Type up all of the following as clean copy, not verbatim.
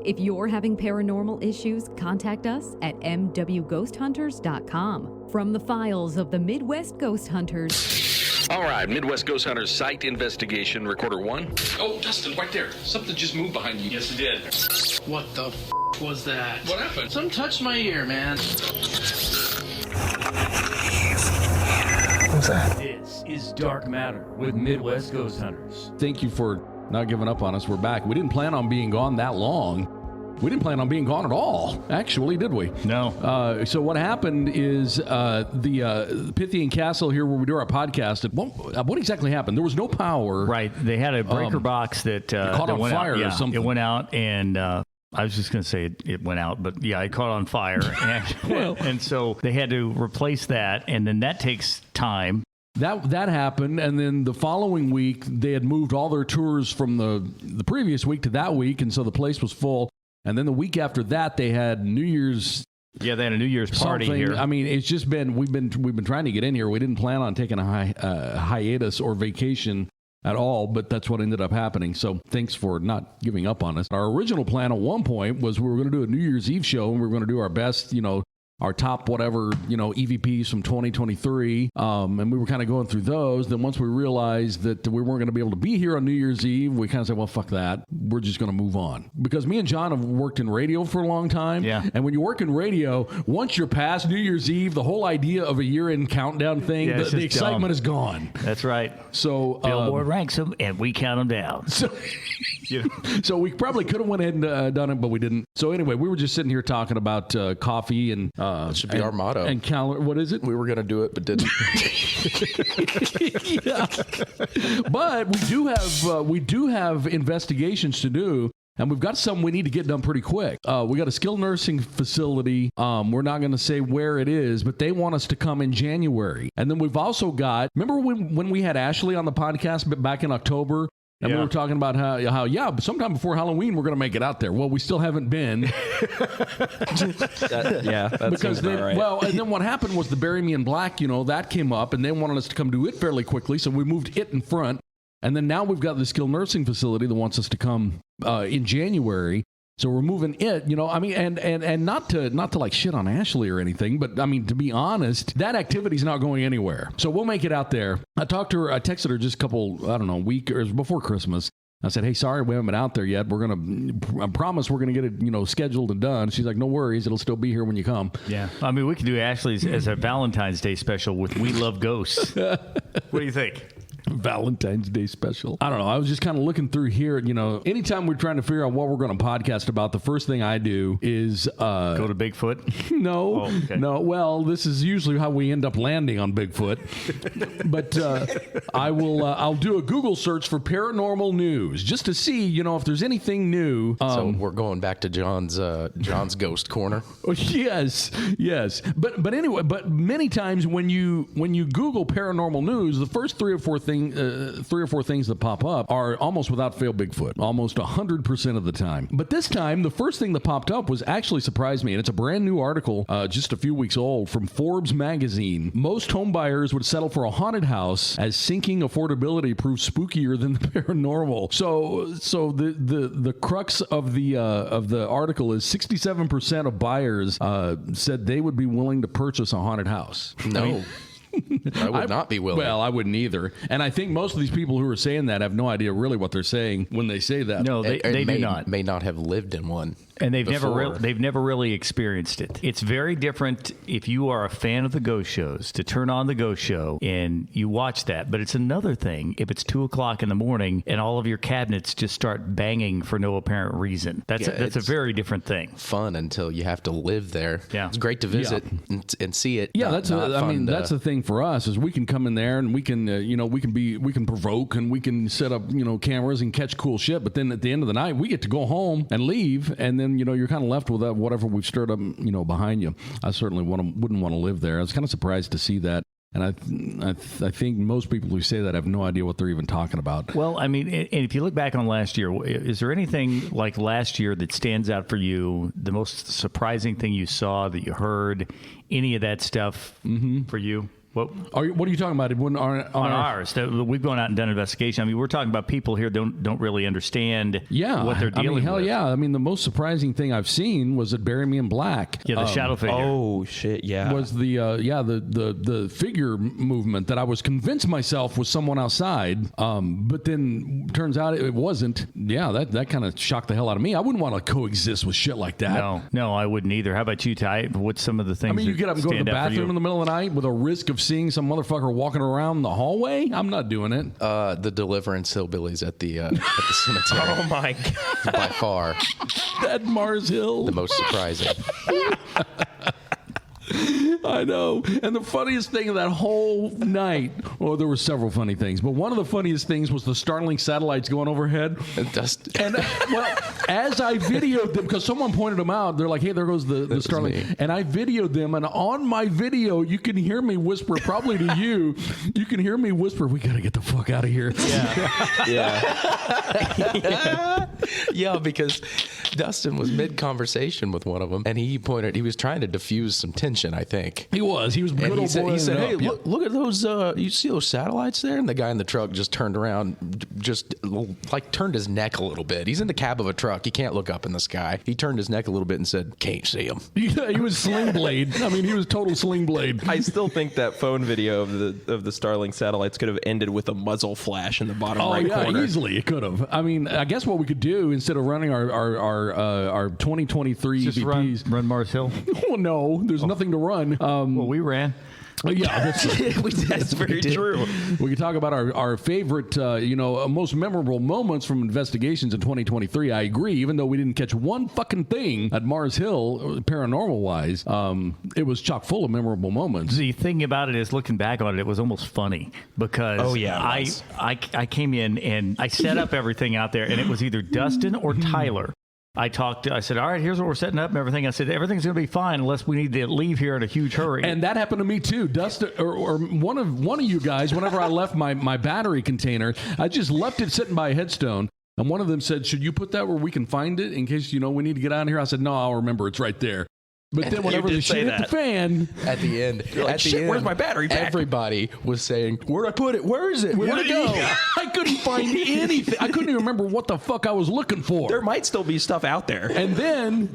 If you're having paranormal issues, contact us at mwghosthunters.com. From the files of the Midwest Ghost Hunters. All right, Midwest Ghost Hunters site investigation, recorder 1. Oh, Dustin, right there. Something just moved behind you. Yes, it did. What the was that? What happened? Something touched my ear, man. What's that? This is Dark Matter with Midwest Ghost Hunters. Thank you for not giving up on us. We're back. We didn't plan on being gone that long. We didn't plan on being gone at all, actually, did we? No. So what happened is the Pythian Castle here where we do our podcast, what exactly happened? There was no power. Right. They had a breaker box that caught on fire or something. It went out, and I was just going to say it went out, but yeah, it caught on fire. And so they had to replace that, and then that takes time. That happened, and then the following week, they had moved all their tours from the previous week to that week, and so the place was full. And then the week after that, they had New Year's. Yeah, they had a New Year's party here. I mean, it's just been we've been trying to get in here. We didn't plan on taking a hiatus or vacation at all, but that's what ended up happening. So thanks for not giving up on us. Our original plan at one point was we were going to do a New Year's Eve show, and we were going to do our best, our top whatever, EVPs from 2023. And we were kind of going through those. Then once we realized that we weren't going to be able to be here on New Year's Eve, we kind of said, well, fuck that. We're just going to move on. Because me and John have worked in radio for a long time. Yeah. And when you work in radio, once you're past New Year's Eve, the whole idea of a year-end countdown thing, the excitement is gone. That's right. So Billboard ranks them, and we count them down. So we probably could have went ahead and done it, but we didn't. So anyway, we were just sitting here talking about coffee and That should be our motto. And what is it? We were going to do it, but didn't. Yeah. But we do have investigations to do. And we've got some we need to get done pretty quick. We got a skilled nursing facility. We're not going to say where it is, but they want us to come in January. And then we've also got, remember when we had Ashley on the podcast back in October? And we were talking about how sometime before Halloween we're going to make it out there. Well, we still haven't been. That because seems about right. Well, and then what happened was the Bury Me in Black, that came up, and they wanted us to come do it fairly quickly, so we moved it in front. And then now we've got the skilled nursing facility that wants us to come in January. So we're moving it, and not to like shit on Ashley or anything, but I mean, to be honest, that activity's not going anywhere. So we'll make it out there. I texted her just a couple, week or before Christmas. I said, hey, sorry, we haven't been out there yet. I promise we're going to get it, scheduled and done. She's like, no worries. It'll still be here when you come. Yeah. I mean, we could do Ashley's as a Valentine's Day special with We Love Ghosts. What do you think? Valentine's Day special. I don't know. I was just kind of looking through here. Anytime we're trying to figure out what we're going to podcast about, the first thing I do is go to Bigfoot. No, no. Well, this is usually how we end up landing on Bigfoot. But I'll do a Google search for paranormal news just to see, if there's anything new. So we're going back to John's ghost corner. Yes. But anyway, many times when you Google paranormal news, the first three or four things that pop up are almost without fail Bigfoot, almost 100% of the time. But this time, the first thing that popped up was actually surprised me, and it's a brand new article, just a few weeks old, from Forbes magazine. Most home buyers would settle for a haunted house as sinking affordability proves spookier than the paranormal. So the crux of the article is 67% of buyers said they would be willing to purchase a hauned house. No. I would not be willing. Well, I wouldn't either. And I think most of these people who are saying that have no idea really what they're saying when they say that. No, they do not. May not have lived in one. And they've never really experienced it. It's very different if you are a fan of the ghost shows to turn on the ghost show and you watch that. But it's another thing if it's 2:00 in the morning and all of your cabinets just start banging for no apparent reason. That's a very different thing. Fun until you have to live there. Yeah, it's great to visit and see it. Yeah, that's the thing for us is we can come in there and we can we can provoke and we can set up cameras and catch cool shit. But then at the end of the night we get to go home and leave, and then you're kind of left with whatever we've stirred up behind you. I certainly wouldn't want to live there. I was kind of surprised to see that. And I think most people who say that have no idea what they're even talking about. Well, I mean, and if you look back on last year, is there anything like last year that stands out for you? The most surprising thing you saw, that you heard, any of that stuff for you? What What are you talking about? On ours? We've gone out and done an investigation. I mean, we're talking about people here don't really understand what they're dealing hell with. yeah. I mean, the most surprising thing I've seen was at Bury Me in Black. Yeah, the shadow figure. Oh shit, yeah. Was the figure movement that I was convinced myself was someone outside, but then turns out it wasn't. Yeah, that kind of shocked the hell out of me. I wouldn't want to coexist with shit like that. No, I wouldn't either. How about you, Ty? What's some of the things? I mean, you get up and go to the stand out for you? bathroom in the middle of the night with a risk of seeing some motherfucker walking around the hallway. I'm not doing it. The Deliverance hillbillies at the cemetery. Oh my god. By far At Mars Hill. the most surprising. I know. And the funniest thing of that whole night, there were several funny things, but one of the funniest things was the Starlink satellites going overhead. And as I videoed them, because someone pointed them out, they're like, hey, there goes the Starlink. me. And I videoed them, and on my video, you can hear me whisper, probably to you, you can hear me whisper, we got to get the fuck out of here. Yeah, because Dustin was mid-conversation with one of them, and he was trying to diffuse some tension, I think. He was And good he old said, boy. hey, look at those, you see those satellites there? And the guy in the truck just turned around, just like turned his neck a little bit. He's in the cab of a truck. He can't look up in the sky. He turned his neck a little bit and said, can't see him. Yeah, he was Sling Blade. I mean, he was total Sling Blade. I still think that phone video of the Starlink satellites could have ended with a muzzle flash in the bottom right corner. Easily it could have. I mean, I guess what we could do instead of running our 2023 Just EVPs. run Mars Hill. Oh no, there's nothing to run. Well, we ran. Yeah, That's very true. we can talk about our favorite, most memorable moments from investigations in 2023. I agree, even though we didn't catch one fucking thing at Mars Hill, paranormal wise, it was chock full of memorable moments. The thing about it is, looking back on it, it was almost funny because I came in and I set up everything out there, and it was either Dustin or Tyler. I said, all right, here's what we're setting up and everything. I said, everything's going to be fine unless we need to leave here in a huge hurry. And that happened to me too. Dustin or one of you guys, whenever I left my battery container, I just left it sitting by a headstone. And one of them said, should you put that where we can find it in case, we need to get out of here? I said, no, I'll remember. It's right there. But then whenever the shit hit the fan. At the end, where's my battery pack? Everybody was saying, where'd I put it? Where is it? Where'd it go? I couldn't find anything. I couldn't even remember what the fuck I was looking for. There might still be stuff out there. And then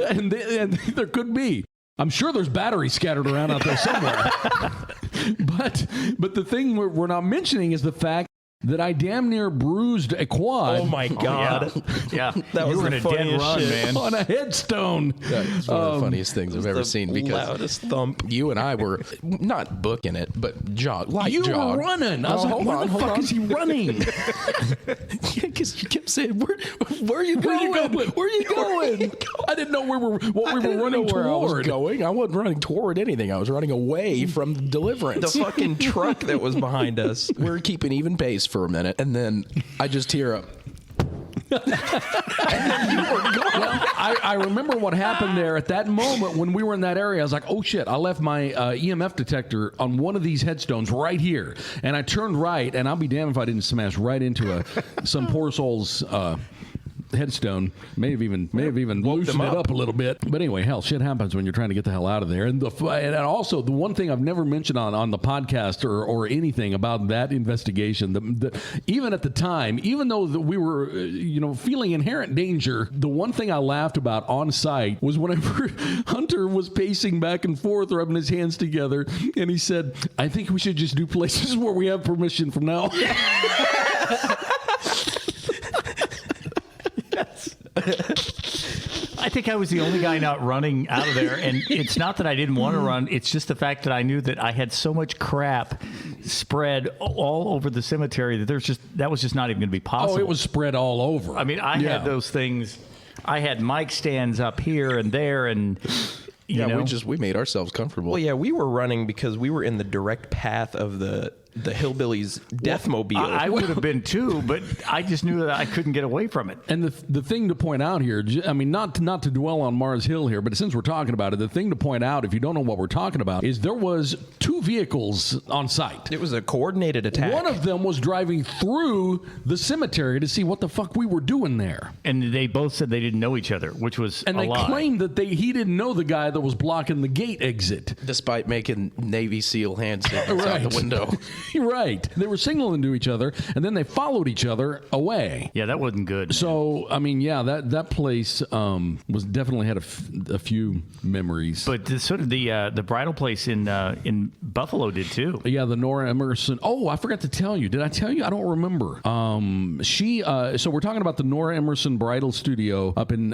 there could be. I'm sure there's batteries scattered around out there somewhere. but the thing we're not mentioning is the fact that I damn near bruised a quad. Oh my god! Yeah, that was you were in a dead run, man. On a headstone. That's one of the funniest things I've ever seen. Because loudest thump. You and I were not booking it, but jog. You were running. I was like, where the fuck is he running? Because you kept saying, where are you going? Where are you going? I didn't know what we were running where I was toward. going. I wasn't running toward anything. I was running away from Deliverance. The fucking truck that was behind us. We're keeping even pace for a minute, and then I just hear a. Well, I remember what happened there at that moment when we were in that area. I was like, oh shit, I left my EMF detector on one of these headstones right here. And I turned right, and I'll be damned if I didn't smash right into some poor soul's headstone. May have even loosened it up a little bit. But anyway, hell, shit happens when you're trying to get the hell out of there. And also the one thing I've never mentioned on the podcast or anything about that investigation, even at the time, even though we were feeling inherent danger, the one thing I laughed about on site was whenever Hunter was pacing back and forth, rubbing his hands together, and he said, I think we should just do places where we have permission from now on. I think I was the only guy not running out of there, and it's not that I didn't want to run. It's just the fact that I knew that I had so much crap spread all over the cemetery that was just not even going to be possible. Oh, it was spread all over. I mean, I had those things. I had mic stands up here and there, and we made ourselves comfortable. Well, yeah, we were running because we were in the direct path of the the hillbillies' deathmobile. I would have been too, but I just knew that I couldn't get away from it. And the thing to point out here, I mean, not to dwell on Mars Hill here, but since we're talking about it, the thing to point out, if you don't know what we're talking about, is there was 2 vehicles on site. It was a coordinated attack. One of them was driving through the cemetery to see what the fuck we were doing there. And they both said they didn't know each other, which was and a they lie. claimed that he didn't know the guy that was blocking the gate exit. Despite making Navy SEAL hand signals out the window. Right. They were signaling to each other, and then they followed each other away. Yeah, that wasn't good. So, I mean, yeah, that place was definitely had a few memories. But sort of the bridal place in Buffalo did too. Yeah, the Nora Emerson. Oh, I forgot to tell you. Did I tell you? I don't remember. So we're talking about the Nora Emerson Bridal Studio up in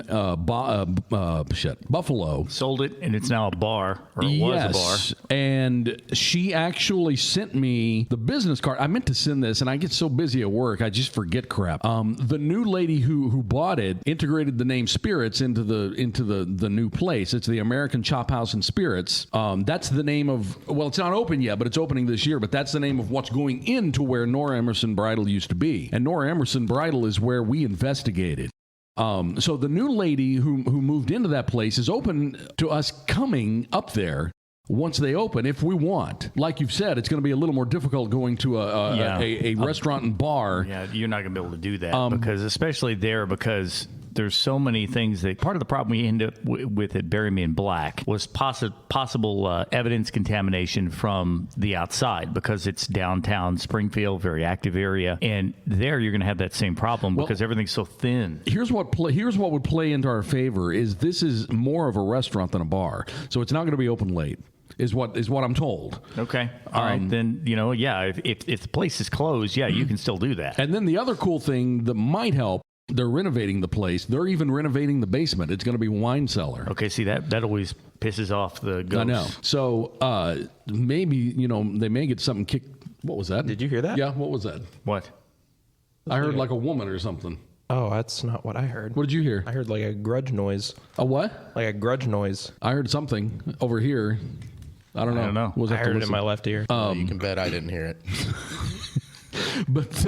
Buffalo. Sold it, and it's now a bar, or it was a bar. And she actually sent me the business card. I meant to send this, and I get so busy at work, I just forget crap. The new lady who bought it integrated the name Spirits into the new place. It's the American Chop House and Spirits. That's the name of, well, it's not open yet, but it's opening this year. But that's the name of what's going into where Nora Emerson Bridal used to be. And Nora Emerson Bridal is where we investigated. So the new lady who moved into that place is open to us coming up there once they open, if we want. Like you've said, it's going to be a little more difficult going to a restaurant and bar. Yeah, you're not going to be able to do that because especially there, because there's so many things that part of the problem we ended up with at Bury Me in Black was possible evidence contamination from the outside, because it's downtown Springfield, very active area, and there you're going to have that same problem because everything's so thin. Here's what would play into our favor is this is more of a restaurant than a bar, so it's not going to be open late. Is what I'm told. Okay. All right. Then, if the place is closed, you can still do that. And then the other cool thing that might help, they're renovating the place. They're even renovating the basement. It's going to be wine cellar. Okay. See, that always pisses off the ghosts. I know. So maybe, they may get something kicked. What was that? Did you hear that? Yeah. What was that? What? I heard like a woman or something. Oh, that's not what I heard. What did you hear? I heard like a grudge noise. A what? Like a grudge noise. I heard something over here. I don't know. I heard it in my left ear. You can bet I didn't hear it. But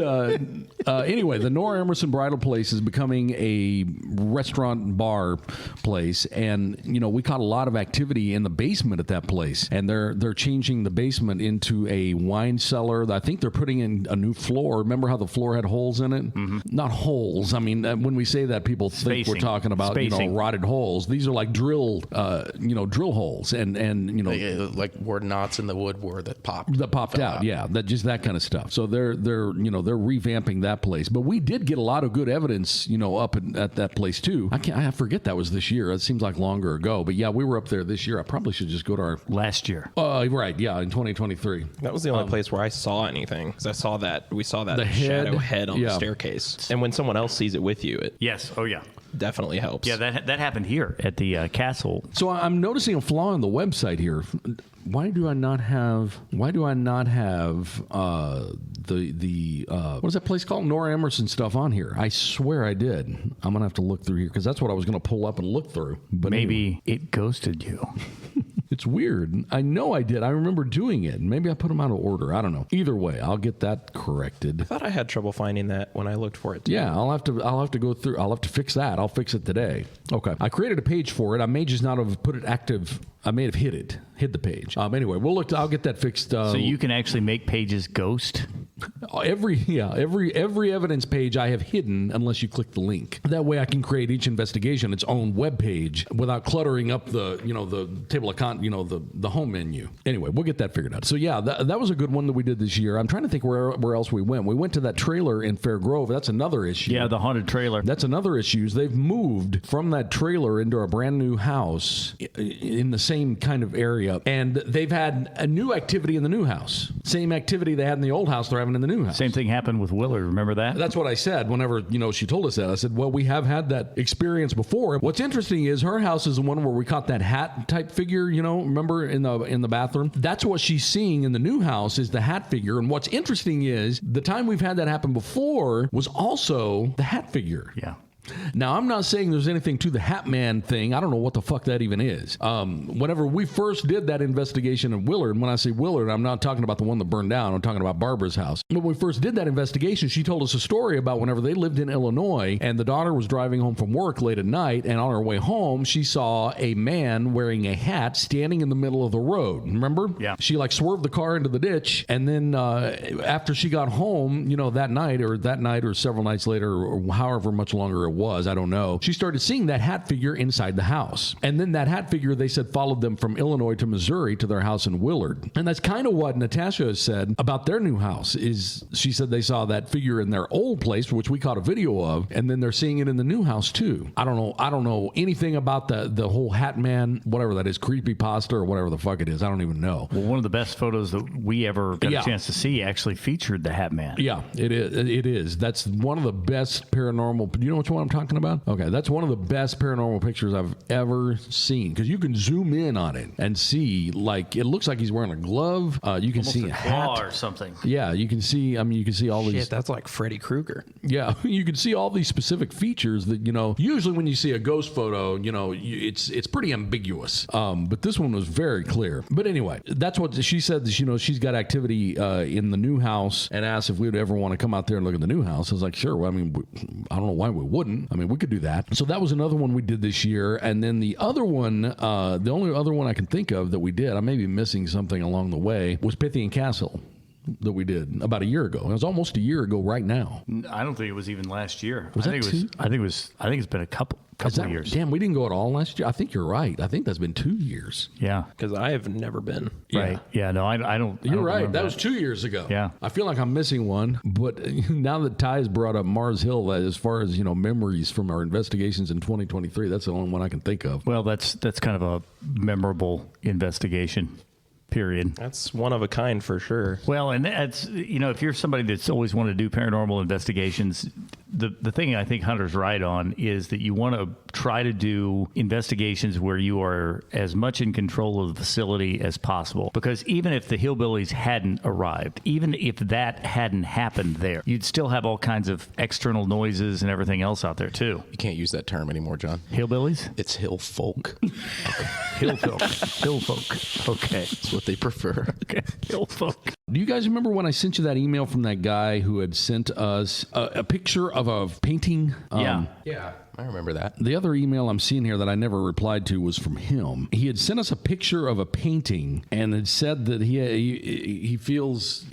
anyway, the Nora Emerson Bridal Place is becoming a restaurant and bar place, and we caught a lot of activity in the basement at that place, and they're changing the basement into a wine cellar. I think they're putting in a new floor. Remember how the floor had holes in it? Mm-hmm. Not holes. I mean, when we say that, people think we're talking about rotted holes. These are like drill holes, and like where knots in the wood were that popped out. Yeah, that kind of stuff. So they're revamping that place. But we did get a lot of good evidence, up at that place too. I forget that was this year. It seems like longer ago. But yeah, we were up there this year. I probably should just go to our last year. Right. Yeah, in 2023. That was the only place where I saw anything, because we saw that shadow head on the staircase. And when someone else sees it with you, it definitely helps. Yeah, that happened here at the castle. So I'm noticing a flaw in the website here. Why do I not have the what is that place called? Nora Emerson stuff on here? I swear I did. I'm gonna have to look through here because that's what I was gonna pull up and look through. But maybe it ghosted you. It's weird. I know I did. I remember doing it. Maybe I put them out of order. I don't know. Either way, I'll get that corrected. I thought I had trouble finding that when I looked for it too. Yeah, I'll have to go through. I'll have to fix that. I'll fix it today. Okay. I created a page for it. I may just not have put it active. I may have hid the page. Anyway, we'll look. I'll get that fixed. So you can actually make pages ghost. Every evidence page I have hidden unless you click the link. That way I can create each investigation its own web page without cluttering up the table of content, the home menu. Anyway, we'll get that figured out. So yeah, that was a good one that we did this year. I'm trying to think where else we went. We went to that trailer in Fair Grove. That's another issue. Yeah, the haunted trailer. That's another issue. They've moved from that trailer into a brand new house in the same kind of area, and they've had a new activity in the new house. Same activity they had in the old house, they're having in the new house. Same thing happened with Willard. Remember that? That's what I said whenever she told us that. I said, well, we have had that experience before. What's interesting is her house is the one where we caught that hat type figure. Remember in the bathroom. That's what she's seeing in the new house is the hat figure. And what's interesting is the time we've had that happen before was also the hat figure. Yeah. Now, I'm not saying there's anything to the Hat Man thing. I don't know what the fuck that even is. Whenever we first did that investigation in Willard, when I say Willard, I'm not talking about the one that burned down. I'm talking about Barbara's house. When we first did that investigation, she told us a story about whenever they lived in Illinois, and the daughter was driving home from work late at night, and on her way home, she saw a man wearing a hat standing in the middle of the road. Remember? Yeah. She like swerved the car into the ditch, and then after she got home, that night or several nights later, or however much longer it was, I don't know, she started seeing that hat figure inside the house. And then that hat figure, they said, followed them from Illinois to Missouri to their house in Willard. And that's kind of what Natasha has said about their new house. Is she said they saw that figure in their old place, which we caught a video of, and then they're seeing it in the new house too. I don't know anything about the whole Hat Man, whatever that is, creepypasta or whatever the fuck it is. I don't even know. Well, one of the best photos that we ever got a chance to see actually featured the Hat Man. Yeah, it is. It is. That's one of the best paranormal. You know which one I'm talking about? Okay, that's one of the best paranormal pictures I've ever seen, because you can zoom in on it and see, like, it looks like he's wearing a glove. You can almost see a hat or something. Yeah, you can see. I mean, you can see all these. Shit, that's like Freddy Krueger. Yeah, you can see all these specific features that usually when you see a ghost photo, it's pretty ambiguous. But this one was very clear. But anyway, that's what she said. She's got activity in the new house, and asked if we would ever want to come out there and look at the new house. I was like, sure. Well, I mean, I don't know why we wouldn't. I mean, we could do that. So that was another one we did this year. And then the other one, the only other one I can think of that we did, I may be missing something along the way, was Pythian Castle that we did about a year ago. It was almost a year ago right now. I don't think it was even last year. I think it's been a couple of years. Damn, we didn't go at all last year. I think you're right. I think that's been 2 years. Yeah. Because I have never been. Right. Yeah, no, I don't. You're right. That was 2 years ago. Yeah. I feel like I'm missing one, but now that Ty has brought up Mars Hill, as far as, memories from our investigations in 2023, that's the only one I can think of. Well, that's kind of a memorable investigation. Period. That's one of a kind for sure. Well, and that's, if you're somebody that's always wanted to do paranormal investigations, the thing I think Hunter's right on is that you want to try to do investigations where you are as much in control of the facility as possible. Because even if the hillbillies hadn't arrived, even if that hadn't happened there, you'd still have all kinds of external noises and everything else out there too. You can't use that term anymore, John. Hillbillies? It's hill folk. Hill folk. Hill folk. Okay. That's what they prefer. Okay. Hill folk. Do you guys remember when I sent you that email from that guy who had sent us a picture of a painting? Yeah. I remember that. The other email I'm seeing here that I never replied to was from him. He had sent us a picture of a painting and had said that he feels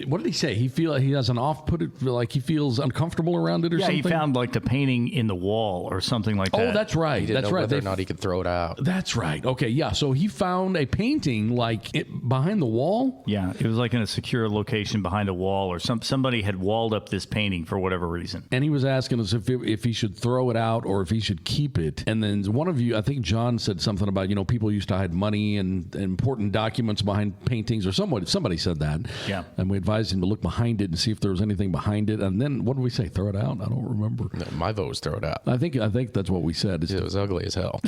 what did he say? He has an off-put, like he feels uncomfortable around it or something. Yeah, he found like the painting in the wall or something like that. Oh, that's right. He didn't know whether or not he could throw it out. That's right. Okay, yeah. So he found a painting behind the wall. Yeah, it was like in a secure location behind a wall, or somebody had walled up this painting for whatever reason. And he was asking us if he should throw it out or if he should keep it. And then one of you, I think John, said something about people used to hide money and important documents behind paintings, or somebody said that. Yeah. And we advised him to look behind it and see if there was anything behind it. And then what did we say? Throw it out? I don't remember. No, my vote was throw it out. I think that's what we said. It was ugly as hell.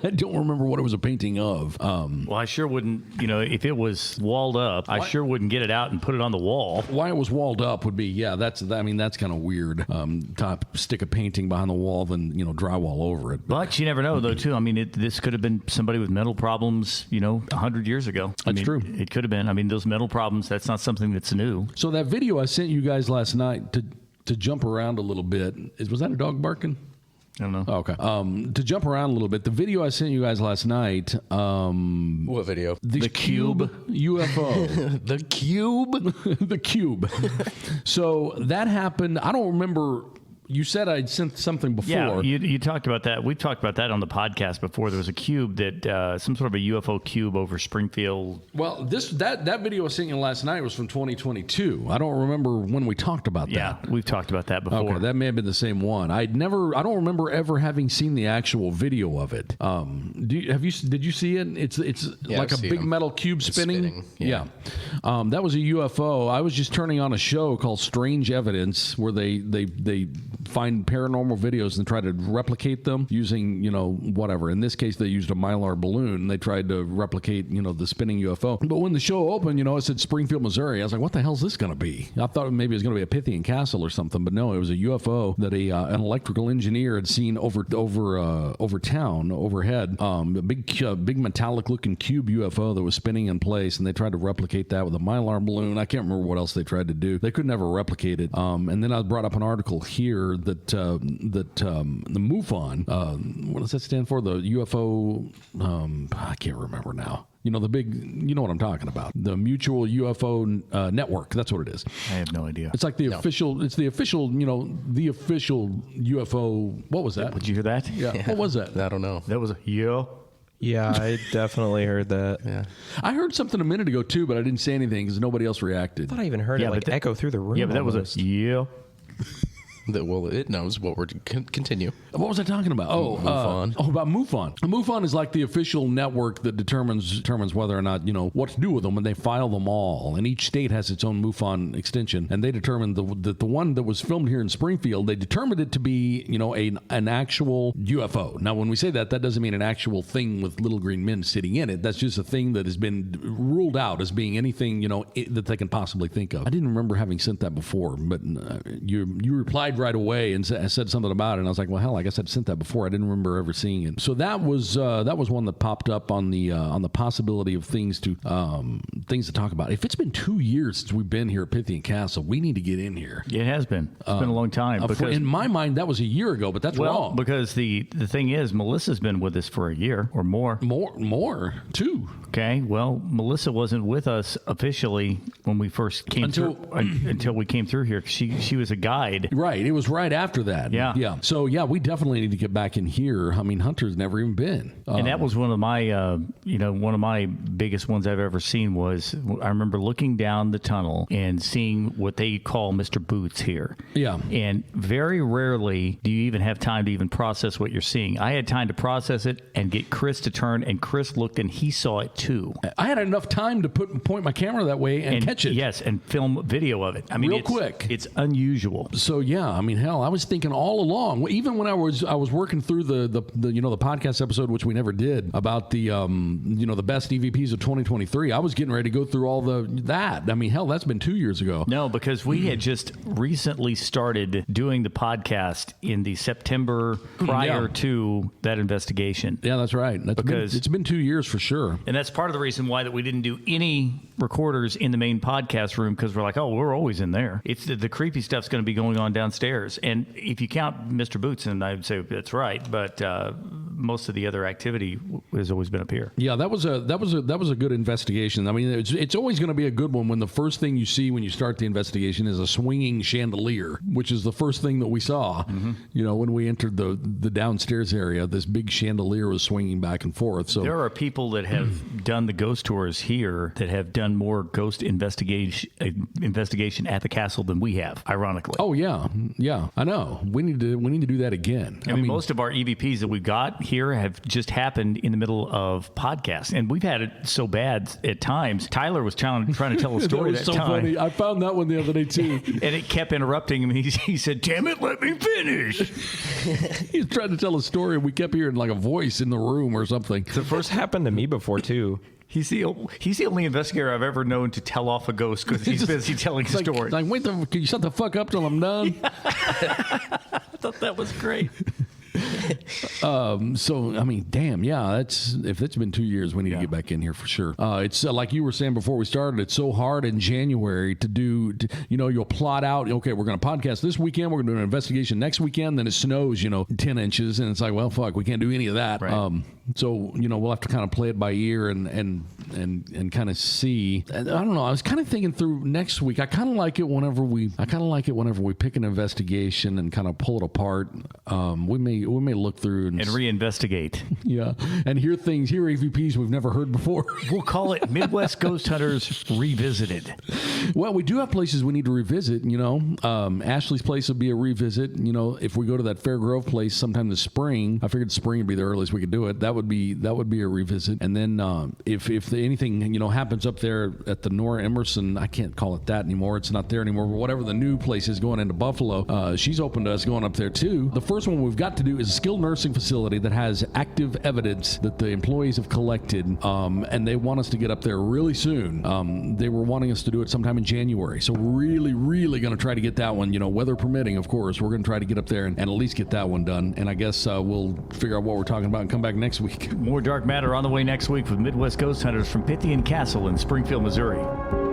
I don't remember what it was a painting of. Well, I sure wouldn't, if it was walled up, I sure wouldn't get it out and put it on the wall. Why it was walled up would be, that's kind of weird. To stick a painting behind the wall, then, drywall over it. But you never know, though, too. I mean, this could have been somebody with mental problems, 100 years ago. That's true. It could have been. I mean, those mental problems, that's not something that's new. So that video I sent you guys last night to jump around a little bit, was that a dog barking? I don't know. Oh, okay. To jump around a little bit, the video I sent you guys last night. What video? The cube UFO. The cube? The cube. So that happened. I don't remember. You said I'd sent something before. Yeah, you talked about that. We've talked about that on the podcast before. There was a cube that, some sort of a UFO cube over Springfield. Well, that video I sent you last night was from 2022. I don't remember when we talked about that. Yeah, we've talked about that before. Okay, that may have been the same one. I don't remember ever having seen the actual video of it. Did you see it? It's like a big metal cube spinning. Yeah. That was a UFO. I was just turning on a show called Strange Evidence, where they find paranormal videos and try to replicate them using, whatever. In this case, they used a Mylar balloon. They tried to replicate, the spinning UFO. But when the show opened, it said Springfield, Missouri. I was like, what the hell is this going to be? I thought maybe it was going to be a Pythian Castle or something, but no, it was a UFO that an electrical engineer had seen over town, overhead. A big metallic-looking cube UFO that was spinning in place, and they tried to replicate that with a Mylar balloon. I can't remember what else they tried to do. They could never replicate it. And then I brought up an article here that the MUFON, what does that stand for? The UFO, I can't remember now. The big, what I'm talking about. The Mutual UFO Network. That's what it is. I have no idea. It's like the official, the official UFO. What was that? Did you hear that? Yeah. What was that? I don't know. That was a Yeah, I definitely heard that. Yeah. I heard something a minute ago too, but I didn't say anything because nobody else reacted. I thought I even heard it echo through the room. Yeah, but that was a It knows what we're continue. What was I talking about? MUFON. About MUFON. MUFON is like the official network that determines whether or not, what to do with them, and they file them all. And each state has its own MUFON extension. And they determined that the one that was filmed here in Springfield, they determined it to be, an actual UFO. Now, when we say that doesn't mean an actual thing with little green men sitting in it. That's just a thing that has been ruled out as being anything, that they can possibly think of. I didn't remember having sent that before, but you replied right away and said something about it, and I was like, well, hell, I guess I'd sent that before. I didn't remember ever seeing it. So that was one that popped up on the possibility of things to talk about. If it's been 2 years since we've been here at Pythian Castle, we need to get in here. It has been. It's been a long time. Because in my mind, that was a year ago, but that's wrong. Because the thing is, Melissa's been with us for a year or more. More, 2. Okay, well, Melissa wasn't with us officially when we first came until we came through here. She was a guide. Right, it was right after that. Yeah. So we definitely need to get back in here. I mean, Hunter's never even been. And that was one of my biggest ones I've ever seen was I remember looking down the tunnel and seeing what they call Mr. Boots here. Yeah. And very rarely do you even have time to even process what you're seeing. I had time to process it and get Chris to turn, and Chris looked and he saw it too. I had enough time to point my camera that way and catch it. Yes, and film video of it. I mean, it's quick. It's unusual. So I mean, hell, I was thinking all along, even when I was working through the podcast episode, which we never did, about the the best EVPs of 2023. I was getting ready to go through all that. I mean, hell, that's been 2 years ago. No, because we had just recently started doing the podcast in the September prior to that investigation. Yeah, that's right. It's been 2 years for sure. And that's part of the reason why that we didn't do any recorders in the main podcast room, because we're like, oh, we're always in there. It's the creepy stuff's going to be going on downstairs. And if you count Mr. Boots, and I would say that's right, but most of the other activity has always been up here. Yeah, that was a good investigation. I mean, it's always going to be a good one when the first thing you see when you start the investigation is a swinging chandelier, which is the first thing that we saw. Mm-hmm. When we entered the downstairs area, this big chandelier was swinging back and forth. So there are people that have done the ghost tours here that have done more ghost investigation at the castle than we have, ironically. Oh yeah, I know. We need to do that again. I mean, most of our EVPs that we've got here have just happened in the middle of podcasts, and we've had it so bad at times. Tyler was trying to tell a story that was so time. Funny. I found that one the other day too, and it kept interrupting him. He said, "Damn it, let me finish." He was trying to tell a story, and we kept hearing like a voice in the room or something. The first happened to me before too. He's the only investigator I've ever known to tell off a ghost because he's busy telling a story. Like, wait, can you shut the fuck up till I'm done? I thought that was great. So I mean, damn, yeah. If it's been 2 years, we need to get back in here for sure. It's like you were saying before we started. It's so hard in January to do. You'll plot out. Okay, we're going to podcast this weekend. We're going to do an investigation next weekend. Then it snows, 10 inches, and it's like, well, fuck, we can't do any of that. Right. So we'll have to kind of play it by ear and kind of see. I don't know. I was kind of thinking through next week. I kind of like it whenever we pick an investigation and kind of pull it apart. We may may look through and reinvestigate. Yeah, and hear EVPs we've never heard before. We'll call it Midwest Ghost Hunters Revisited. Well, we do have places we need to revisit. Ashley's place will be a revisit. If we go to that Fair Grove place sometime this spring, I figured spring would be the earliest we could do it. That would be a revisit. And then if anything happens up there at the Nora Emerson, I can't call it that anymore. It's not there anymore. But whatever the new place is going into Buffalo, she's open to us going up there too. The first one we've got to do is a skilled nursing facility that has active evidence that the employees have collected, and they want us to get up there really soon. They were wanting us to do it sometime in January. So really, really going to try to get that one, weather permitting, of course. We're going to try to get up there and at least get that one done. And I guess we'll figure out what we're talking about and come back next week. More Dark Matter on the way next week with Midwest Ghost Hunters from Pythian Castle in Springfield, Missouri.